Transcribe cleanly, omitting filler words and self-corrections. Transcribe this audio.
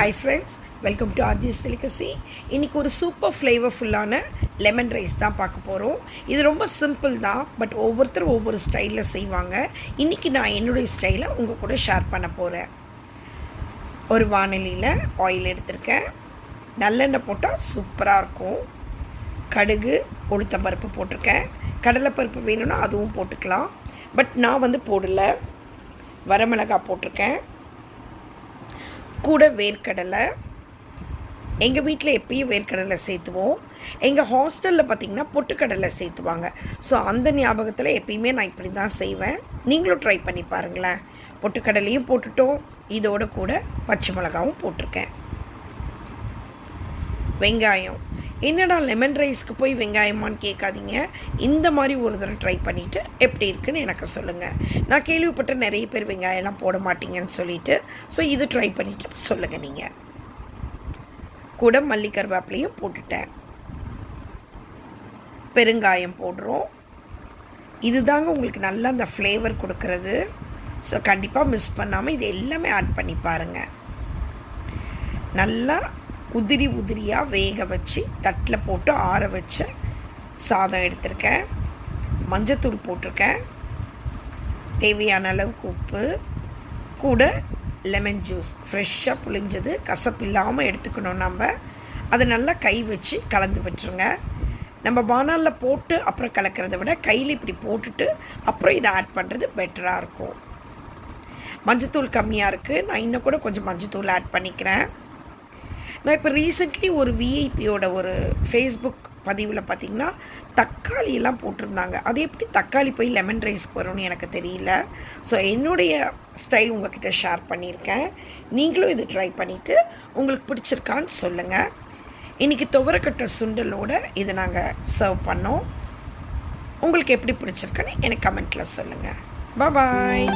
Hi friends, welcome to RG's delicacy. இன்றைக்கி ஒரு super ஃப்ளேவர்ஃபுல்லான lemon rice தான் பார்க்க போகிறோம். இது ரொம்ப சிம்பிள் தான், பட் ஒவ்வொருத்தரும் ஒவ்வொரு ஸ்டைலில் செய்வாங்க. இன்றைக்கி நான் என்னுடைய ஸ்டைலை உங்கள் கூட ஷேர் பண்ண போகிறேன். ஒரு வாணலியில் ஆயில் எடுத்திருக்கேன். நல்லெண்ணெய் போட்டால் சூப்பராக இருக்கும். கடுகு, உளுத்தம்பருப்பு போட்டிருக்கேன். கடலைப்பருப்பு வேணும்னா அதுவும் போட்டுக்கலாம், பட் நான் போடலை. வரமிளகாய் போட்டிருக்கேன். கூட வேர்க்கடலை. எங்கள் வீட்டில் எப்பயும் வேர்க்கடலை சேர்த்துவோம். எங்கள் ஹாஸ்டலில் பார்த்திங்கன்னா பொட்டுக்கடலை சேர்த்துவாங்க. ஸோ அந்த ஞாபகத்தில் எப்பயுமே நான் இப்படி தான் செய்வேன். நீங்களும் ட்ரை பண்ணி பாருங்களேன். பொட்டுக்கடலையும் போட்டுட்டோம். இதோட கூட பச்சை மிளகாவும் போட்டிருக்கேன். வெங்காயம். என்னடா லெமன் ரைஸ்க்கு போய் வெங்காயமானு கேட்காதீங்க. இந்த மாதிரி ஒரு தடவை ட்ரை பண்ணிவிட்டு எப்படி இருக்குன்னு எனக்கு சொல்லுங்கள். நான் கேள்விப்பட்ட நிறைய பேர் வெங்காயம்லாம் போட மாட்டீங்கன்னு சொல்லிவிட்டு, ஸோ இது ட்ரை பண்ணிவிட்டு சொல்லுங்கள். நீங்கள் கூட மல்லி கருவேப்பிலையும் போட்டுட்டேன். பெருங்காயம் போடுறோம். இது தாங்க உங்களுக்கு நல்லா அந்த ஃப்ளேவர் கொடுக்கறது. ஸோ கண்டிப்பாக மிஸ் பண்ணாமல் இது எல்லாமே ஆட் பண்ணி பாருங்கள். நல்லா உதிரியாக வேக வச்சு தட்டில் போட்டு ஆற வச்ச சாதம் எடுத்திருக்கேன். மஞ்சத்தூள் போட்டிருக்கேன். தேவையான அளவுக்கு உப்பு, கூட லெமன் ஜூஸ் ஃப்ரெஷ்ஷாக புளிஞ்சது, கசப்பு இல்லாமல் எடுத்துக்கணும். அதை நல்லா கை வச்சு கலந்து விட்டுருங்க. நம்ம பானாலில் போட்டு அப்புறம் கலக்கிறத விட கையில் இப்படி போட்டுட்டு அப்புறம் இதை ஆட் பண்ணுறது பெட்டராக இருக்கும். மஞ்சத்தூள் கம்மியாக இருக்குது. நான் இன்னும் கூட கொஞ்சம் மஞ்சத்தூள் ஆட் பண்ணிக்கிறேன். நான் இப்போ ரீசெண்ட்லி ஒரு விஐபியோட ஒரு ஃபேஸ்புக் பதிவில் பார்த்திங்கன்னா தக்காளியெல்லாம் போட்டிருந்தாங்க. அது எப்படி தக்காளி போய் லெமன் ரைஸ்க்கு வரும்னு எனக்கு தெரியல. ஸோ என்னுடைய ஸ்டைல் உங்கள்கிட்ட ஷேர் பண்ணியிருக்கேன். நீங்களும் இது ட்ரை பண்ணிவிட்டு உங்களுக்கு பிடிச்சிருக்கான்னு சொல்லுங்கள். இன்றைக்கி துவரக்கட்டை சுண்டலோடு இதை நாங்கள் சர்வ் பண்ணோம். உங்களுக்கு எப்படி பிடிச்சிருக்குன்னு எனக்கு கமெண்ட்டில் சொல்லுங்கள். பாய்.